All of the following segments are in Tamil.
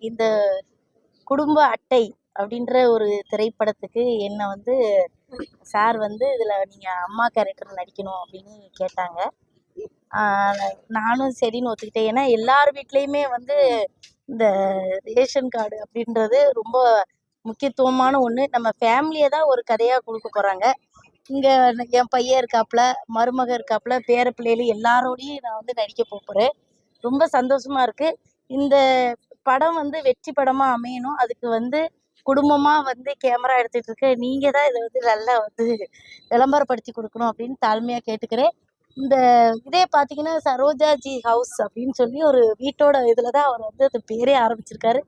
இந்த குடும்ப அட்டை அப்படின்ற ஒரு திரைப்படத்துக்கு என்னை வந்து சார் வந்து இதில் நீங்கள் அம்மா கேரக்டர் நடிக்கணும் அப்படின்னு கேட்டாங்க. நானும் சரின்னு ஒத்துக்கிட்டேன். ஏன்னா எல்லார் வீட்லேயுமே வந்து இந்த ரேஷன் கார்டு அப்படின்றது ரொம்ப முக்கியத்துவமான ஒன்று. நம்ம ஃபேமிலியை தான் ஒரு கதையாக கொடுக்க போகிறாங்க. இங்கே என் பையன் இருக்காப்புல, மருமக இருக்காப்புல, பேர பிள்ளைகள் எல்லாரோடையும் நான் வந்து நடிக்க போகிறேன். ரொம்ப சந்தோஷமா இருக்கு. இந்த படம் வந்து வெற்றி படமா அமையணும். அதுக்கு வந்து குடும்பமா வந்து கேமரா எடுத்துட்டு இருக்க நீங்க தான் இதை வந்து நல்லா வந்து விளம்பரப்படுத்தி கொடுக்கணும் அப்படின்னு தாழ்மையா கேட்டுக்கிறேன். இந்த இதே பார்த்தீங்கன்னா சரோஜாஜி ஹவுஸ் அப்படின்னு சொல்லி ஒரு வீட்டோட இதில் தான் அவர் வந்து அது பேரே ஆரம்பிச்சிருக்காரு.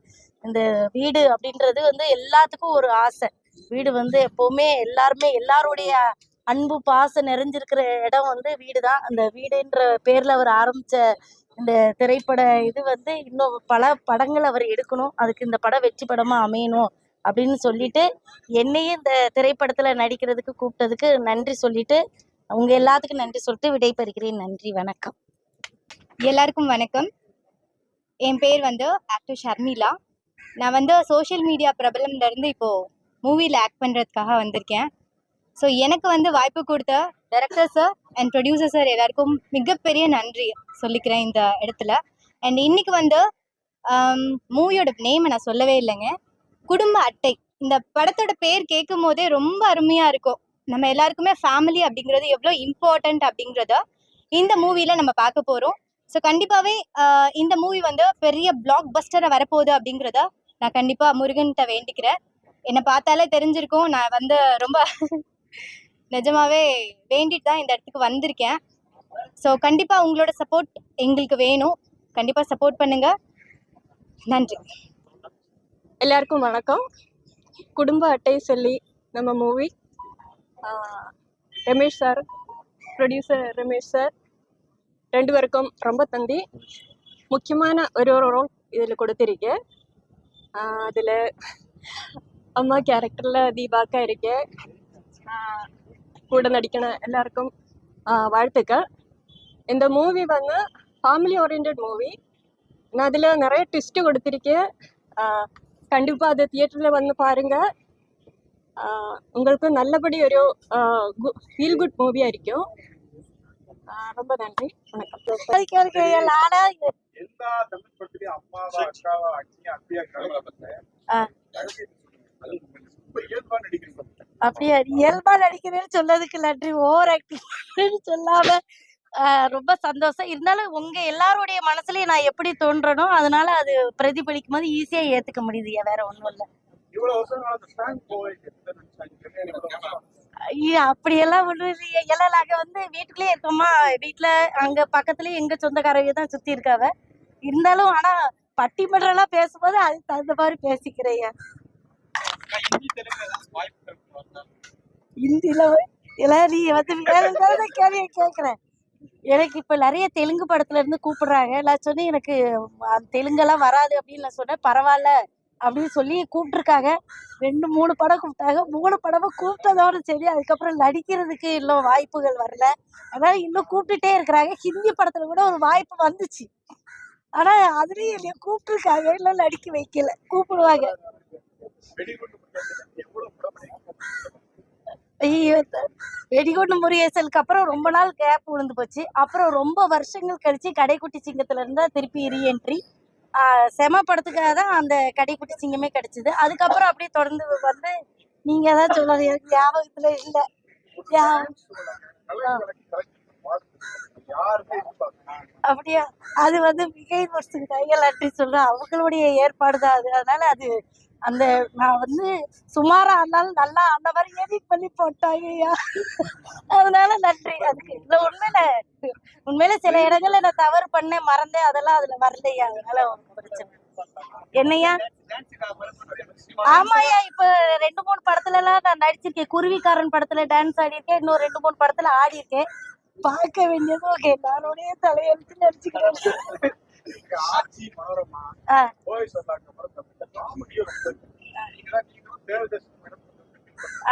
இந்த வீடு அப்படின்றது வந்து எல்லாத்துக்கும் ஒரு ஆசை. வீடு வந்து எப்போவுமே எல்லாருமே எல்லாருடைய அன்பு பாசம் நிறைஞ்சிருக்கிற இடம் வந்து வீடு தான். அந்த வீடுன்ற பேரில் அவர் ஆரம்பித்த இந்த திரைப்பட இது வந்து இன்னும் பல படங்கள் அவர் எடுக்கணும். அதுக்கு இந்த படம் வெற்றி படமாக அமையணும் அப்படின்னு சொல்லிட்டு என்னையும் இந்த திரைப்படத்தில் நடிக்கிறதுக்கு கூப்பிட்டதுக்கு நன்றி சொல்லிட்டு அவங்க எல்லாத்துக்கும் நன்றி சொல்லிட்டு விடைபெறுகிறேன். நன்றி, வணக்கம். எல்லாருக்கும் வணக்கம். என் பேர் வந்து ஆக்டர் ஷர்மிளா. நான் வந்து சோஷியல் மீடியா பிரபலம்லேருந்து இப்போது மூவியில் ஆக்ட் பண்ணுறதுக்காக வந்திருக்கேன். ஸோ எனக்கு வந்து வாய்ப்பு கொடுத்த director sir and producer sir எல்லாருக்கும் மிகப்பெரிய நன்றி சொல்லிக்கிறேன் இந்த இடத்துல. அண்ட் இன்னைக்கு வந்து மூவியோட நேமை நான் சொல்லவே இல்லைங்க, குடும்ப அட்டை. இந்த படத்தோட பேர் கேட்கும் போதே ரொம்ப அருமையாக இருக்கும். நம்ம எல்லாருக்குமே ஃபேமிலி அப்படிங்கிறது எவ்வளோ இம்பார்ட்டண்ட் அப்படிங்கிறத இந்த மூவியில் நம்ம பார்க்க போகிறோம். ஸோ கண்டிப்பாகவே இந்த மூவி வந்து பெரிய பிளாக் பஸ்டராக வரப்போகுது அப்படிங்கிறத நான் கண்டிப்பாக முருகன்கிட்ட வேண்டிக்கிறேன். என்னை பார்த்தாலே தெரிஞ்சிருக்கும், நான் வந்து ரொம்ப நிஜமாவே வேண்டிட்டு தான் இந்த இடத்துக்கு வந்திருக்கேன். ஸோ கண்டிப்பாக உங்களோட சப்போர்ட் எங்களுக்கு வேணும். கண்டிப்பாக சப்போர்ட் பண்ணுங்க. நன்றி. எல்லாருக்கும் வணக்கம். குடும்ப அட்டை சொல்லி நம்ம movie, Ramesh sir, producer Ramesh sir, ரெண்டு பேருக்கும் ரொம்ப நன்றி. முக்கியமான ஒரு ரோல் இதில் கொடுத்துருக்கேன். அதில் அம்மா கேரக்டரில் தீபாக்கா இருக்கேன். கூட நடிக்கண எல்லாருக்கும் வாழ்த்துக்கள். இந்த மூவி வந்து ஃபேமிலி ஓரியன்ட் மூவி. நான் அதில் நிறைய ட்விஸ்ட்டு கொடுத்துருக்கேன். கண்டிப்பாக அது தியேட்டரில் வந்து பாருங்கள். உங்களுக்கு நல்லபடி ஒரு ஃபீல் குட் மூவியாக இருக்கும். ரொம்ப நன்றி, வணக்கம். அப்படியா, இயல்பா நடிக்கிறேன்னு சொன்னதுக்கு நன்றி. ஓவர் ஆக்டிங் சொல்லாம ரொம்ப சந்தோஷம். இருந்தாலும் உங்க எல்லாருடைய மனசுலயும் நான் எப்படி தோன்றனோ அதனால அது பிரதிபலிக்கும் போது ஈஸியா ஏத்துக்க முடியுது. வேற ஒண்ணும் இல்லை. அப்படியெல்லாம் ஒண்ணு எல்லாம் நாங்க வந்து வீட்டுக்குள்ளேயே இருக்கோமா, வீட்டுல அங்க பக்கத்துலயே எங்க சொந்தக்காரங்க தான் சுத்தி இருக்காவ. இருந்தாலும் ஆனா பட்டிமன்றம் எல்லாம் பேசும்போது அதுக்கு தகுந்த மாதிரி பேசிக்கிறேன். ஹிந்தில எல்லாம் நீ வந்து வேற கேள்வியை கேட்குறேன். எனக்கு இப்போ நிறைய தெலுங்கு படத்துல இருந்து கூப்பிடுறாங்க. நான் சொன்னேன் எனக்கு தெலுங்கெல்லாம் வராது அப்படின்னு நான் சொன்னேன். பரவாயில்ல அப்படின்னு சொல்லி கூப்பிட்டுருக்காங்க. 2-3 படம் கூப்பிட்டாங்க. 3 படமும் கூப்பிட்டதோட சரி. அதுக்கப்புறம் நடிக்கிறதுக்கு இன்னும் வாய்ப்புகள் வரல. அதனால இன்னும் கூப்பிட்டுட்டே இருக்கிறாங்க. ஹிந்தி படத்துல கூட ஒரு வாய்ப்பு வந்துச்சு. ஆனா அதுலயும் என்னைய கூப்பிட்டுருக்காங்க, இல்லை நடிக்க வைக்கல. கூப்பிடுவாங்க. ஐயோ, வெடிகுண்டு முருகேசனுக்கு அப்புறம் ரொம்ப நாள் கேப் விழுந்து போச்சு. அப்புறம் ரொம்ப வருஷங்கள் கழிச்சு கடைக்குட்டி சிங்கத்துல இருந்தா திருப்பி ரீஎன்ட்ரி. செம படத்துக்காக தான் அந்த கடைக்குட்டி சிங்கமே கிடைச்சிது. அதுக்கப்புறம் அப்படியே தொடர்ந்து வந்து நீங்க தான் சொல்லுறது, எனக்கு ஞாபகத்துல இல்லை. அப்படியா, அது வந்து மிகை வருஷம் கைகள் நன்றி சொல்றேன். அவங்களுடைய ஏற்பாடு தான் அது. அதனால அது அந்த நான் வந்து சுமாரா ஆனாலும் நல்லா அந்த மாதிரி எடிட் பண்ணி போட்டாங்கய்யா. அதனால நன்றி. அதுக்கு இல்லை, உண்மையில சில இடங்கள்ல நான் தவறு பண்ணேன், மறந்தேன், அதெல்லாம் அதுல வரலையா. அதனால ஒன்றும் பிரச்சனை என்னையா. ஆமாய்யா, இப்ப 2-3 படத்துல எல்லாம் நான் நடிச்சிருக்கேன். குருவிக்காரன் படத்துல டான்ஸ் ஆடி இருக்கேன். இன்னும் 2-3 படத்துல ஆடி இருக்கேன். பார்க்க வேண்டியது ஓகே. நானோடைய தலையெழுத்து நடிச்சுக்கிறேன்.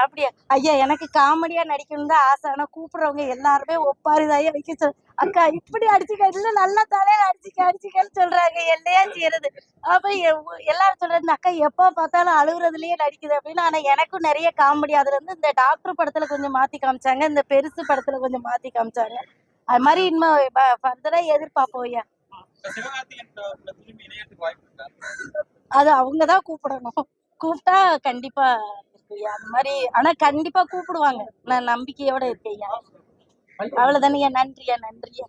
அப்படியா ஐயா, எனக்கு காமெடியா நடிக்கணும் தான் ஆசை. ஆனா கூப்பிடுறவங்க எல்லாருமே ஒப்பாரிதாயே வைக்க அக்கா இப்படி அடிச்சுக்க இல்ல நல்லா தலையில அடிச்சுக்கன்னு சொல்றாங்க, என்னையா செய்யறது. அப்ப எல்லாரும் சொல்றது இந்த அக்கா எப்ப பார்த்தாலும் அழுகுறதுலயே நடிக்குது அப்படின்னு. ஆனா எனக்கும் நிறைய காமெடி அதுல இருந்து இந்த டாக்டர் படத்துல கொஞ்சம் மாத்தி காமிச்சாங்க, இந்த பெருசு படத்துல கொஞ்சம் மாத்தி காமிச்சாங்க. அது மாதிரி இன்னும் ஃபர்தரா எதிர்பார்ப்போம் ஐயா. அது அவங்கதான் கூப்பிடணும், கூப்பிட்டா கண்டிப்பா இருக்கு ஐயா அந்த மாதிரி. ஆனா கண்டிப்பா கூப்பிடுவாங்க, நான் நம்பிக்கையோட இருக்கேன் ஐயா. அவ்வளவுதானே, நன்றியா நன்றியா.